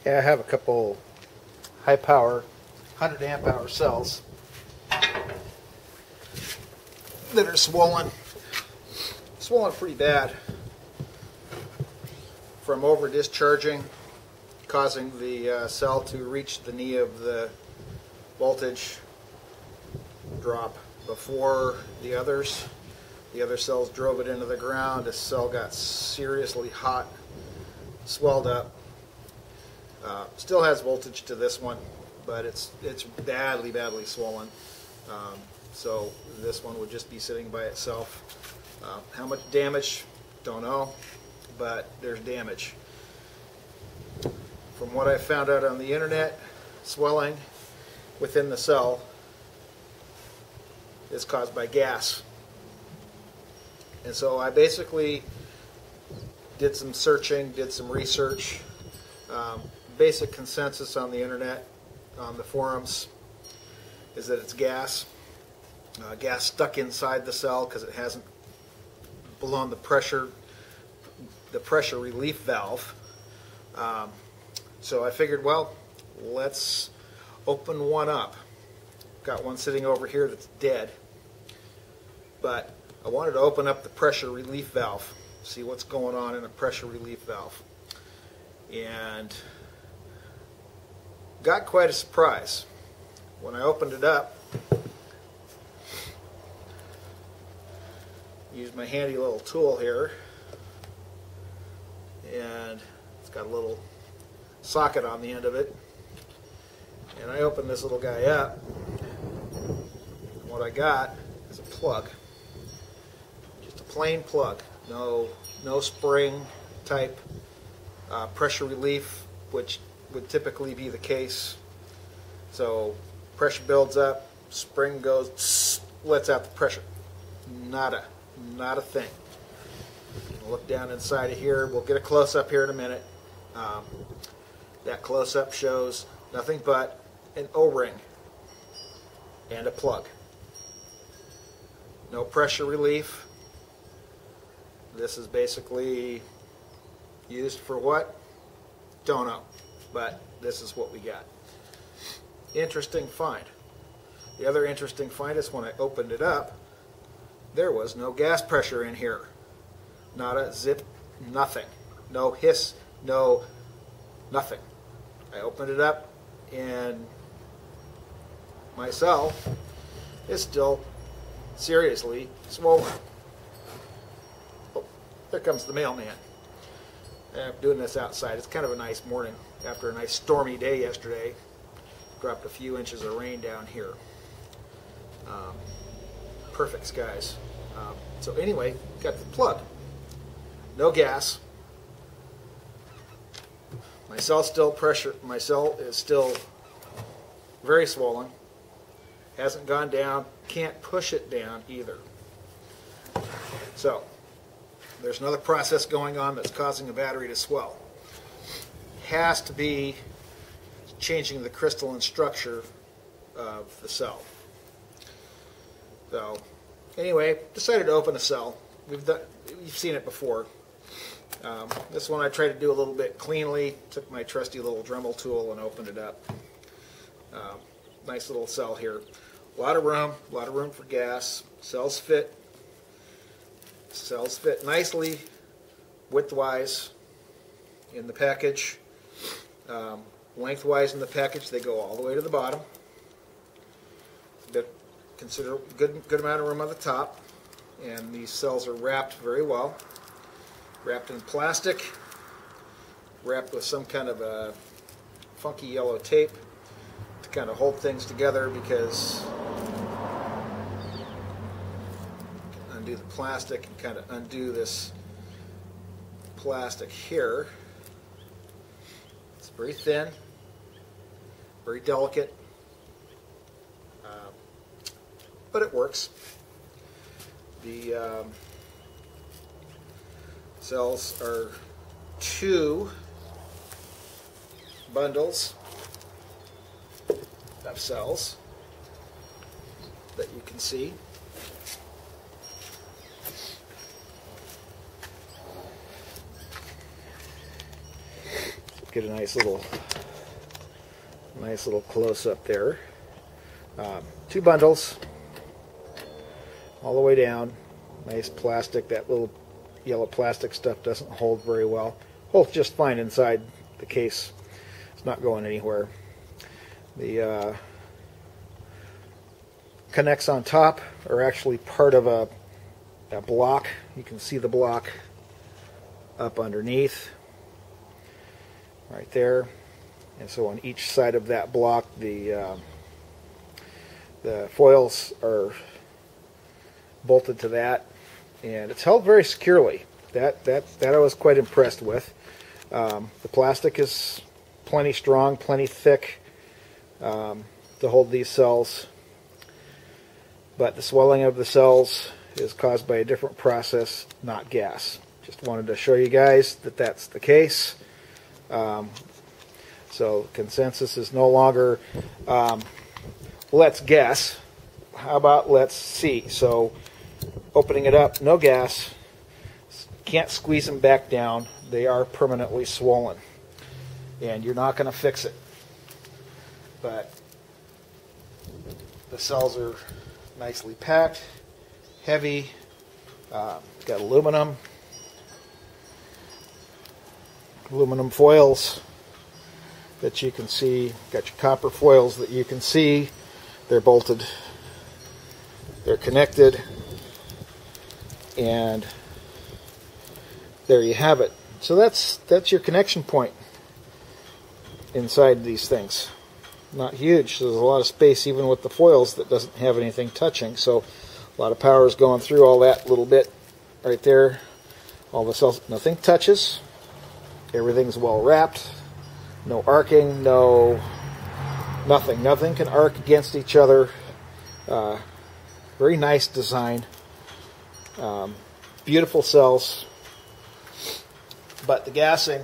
Yeah, I have a couple high power 100 amp hour cells that are swollen pretty bad from over discharging, causing the cell to reach the knee of the voltage drop before the others. The other cells drove it into the ground. This cell got seriously hot, swelled up. Still has voltage to this one, but it's badly swollen. So this one would just be sitting by itself. How much damage? Don't know, but there's damage. From what I found out on the internet, swelling within the cell is caused by gas. And so I basically did some searching, did some research. Basic consensus on the internet, on the forums, is that it's gas. Gas stuck inside the cell because it hasn't blown the pressure relief valve. So I figured, well, let's open one up. Got one sitting over here that's dead, but I wanted to open up the pressure relief valve, see what's going on in a pressure relief valve. And got quite a surprise. When I opened it up, used my handy little tool here, and it's got a little socket on the end of it, and I opened this little guy up, and what I got is a plug. Just a plain plug, no spring type pressure relief, which would typically be the case. So pressure builds up, spring goes, lets out the pressure. Not a thing. Look down inside of here. We'll get a close-up here in a minute. That close-up shows nothing but an O-ring and a plug. No pressure relief. This is basically used for what? Don't know. But this is what we got. Interesting find. The other interesting find is when I opened it up, there was no gas pressure in here. Not a zip, nothing. No hiss, no nothing. I opened it up and my cell is still seriously swollen. Oh, there comes the mailman. I'm doing this outside. It's kind of a nice morning after a nice stormy day yesterday. Dropped a few inches of rain down here. Perfect skies. So anyway, got the plug. No gas. My cell is still very swollen. Hasn't gone down. Can't push it down either. So there's another process going on that's causing the battery to swell. Has to be changing the crystalline structure of the cell. So anyway, decided to open a cell. You've seen it before. This one I tried to do a little bit cleanly. Took my trusty little Dremel tool and opened it up. Nice little cell here. A lot of room for gas. Cells fit nicely widthwise in the package. Lengthwise in the package, they go all the way to the bottom. Consider good amount of room on the top, and these cells are wrapped very well. Wrapped in plastic, wrapped with some kind of a funky yellow tape to kind of hold things together, because undo the plastic and kind of undo this plastic here. It's very thin, very delicate, but it works. The cells are 2 bundles of cells that you can see. get a nice little close up there. 2 bundles all the way down. Nice plastic. That little yellow plastic stuff doesn't hold very well. Holds just fine inside the case. It's not going anywhere. The connects on top are actually part of a block. You can see the block up underneath right there, and so on each side of that block the foils are bolted to that, and it's held very securely. That I was quite impressed with. The plastic is plenty strong, plenty thick to hold these cells, but the swelling of the cells is caused by a different process, not gas. Just wanted to show you guys that that's the case. So consensus is no longer let's guess. How about let's see? So opening it up, no gas. Can't squeeze them back down. They are permanently swollen, and you're not going to fix it. But the cells are nicely packed, heavy. Got aluminum foils that you can see. Got your copper foils that you can see. They're bolted. They're connected, and there you have it. So that's your connection point inside these things. Not huge. So there's a lot of space even with the foils that doesn't have anything touching. So a lot of power is going through all that little bit right there. All the cells, nothing touches. Everything's well wrapped. No arcing, nothing. Nothing can arc against each other. Very nice design. Beautiful cells. But the gassing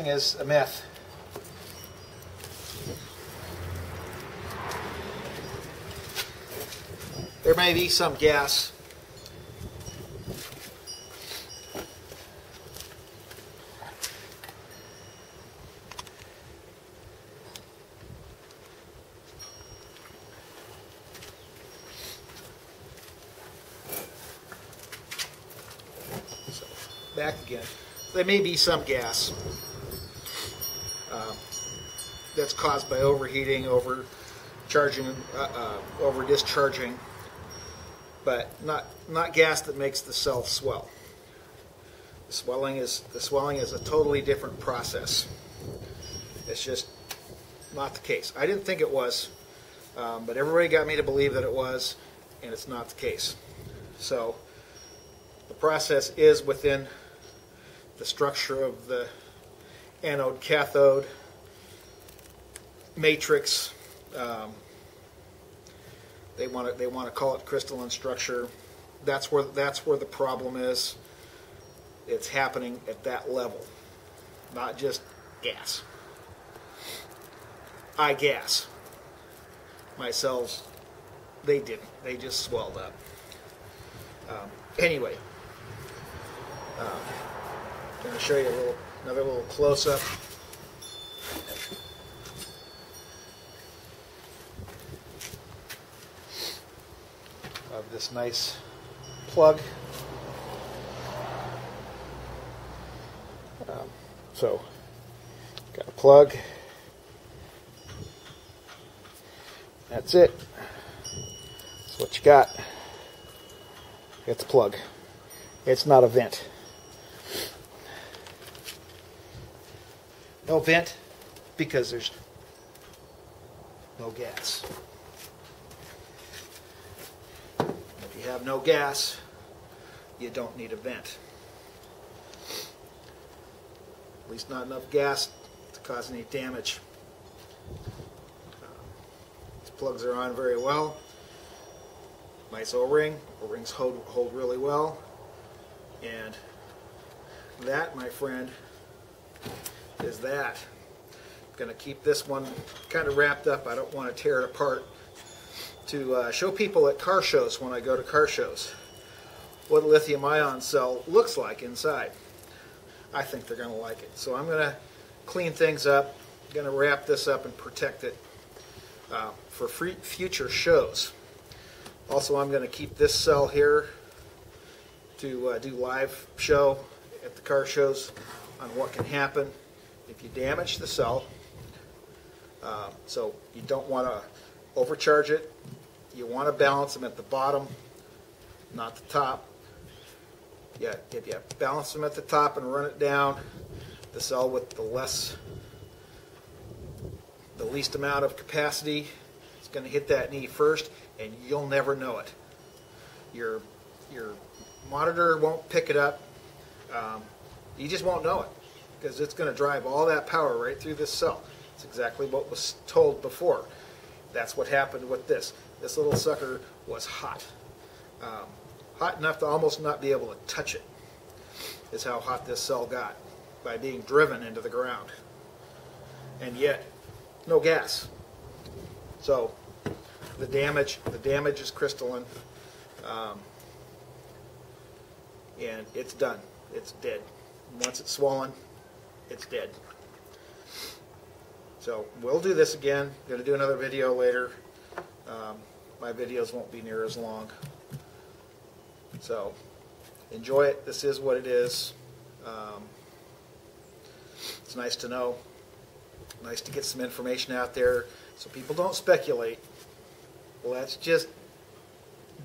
is a myth. There may be some gas. So, back again. There may be some gas that's caused by overheating, overcharging, over discharging, but not gas that makes the cell swell. The swelling is a totally different process. It's just not the case. I didn't think it was, but everybody got me to believe that it was, and it's not the case. So the process is within the structure of the anode cathode matrix. They want to call it crystalline structure. That's where the problem is. It's happening at that level, not just gas. I gas. My cells, they didn't. They just swelled up. Anyway, I'm going to show you another little close-up. Of this nice plug. So, got a plug. That's it. That's what you got. It's a plug. It's not a vent. No vent because there's no gas. If you have no gas, you don't need a vent. At least not enough gas to cause any damage. These plugs are on very well. Nice O-ring. O-rings hold really well. And that, my friend, is that. I'm going to keep this one kind of wrapped up. I don't want to tear it apart. To show people at car shows, when I go to car shows, what a lithium-ion cell looks like inside. I think they're going to like it. So I'm going to clean things up. I'm going to wrap this up and protect it for future shows. Also, I'm going to keep this cell here to do live show at the car shows on what can happen if you damage the cell. So you don't want to overcharge it. You want to balance them at the bottom, not the top. Yeah, if you balance them at the top and run it down, the cell with the least amount of capacity is going to hit that knee first, and you'll never know it. Your monitor won't pick it up. You just won't know it because it's going to drive all that power right through this cell. It's exactly what was told before. That's what happened with this. This little sucker was hot. Hot enough to almost not be able to touch it is how hot this cell got by being driven into the ground. And yet, no gas. So the damage is crystalline, and it's done. It's dead. Once it's swollen, it's dead. So we'll do this again. I'm going to do another video later. My videos won't be near as long. So enjoy it. This is what it is. It's nice to know. Nice to get some information out there so people don't speculate. Let's just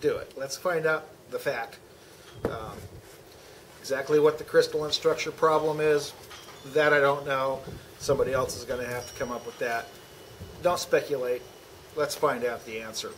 do it. Let's find out the fact. Exactly what the crystalline structure problem is, that I don't know. Somebody else is going to have to come up with that. Don't speculate. Let's find out the answer.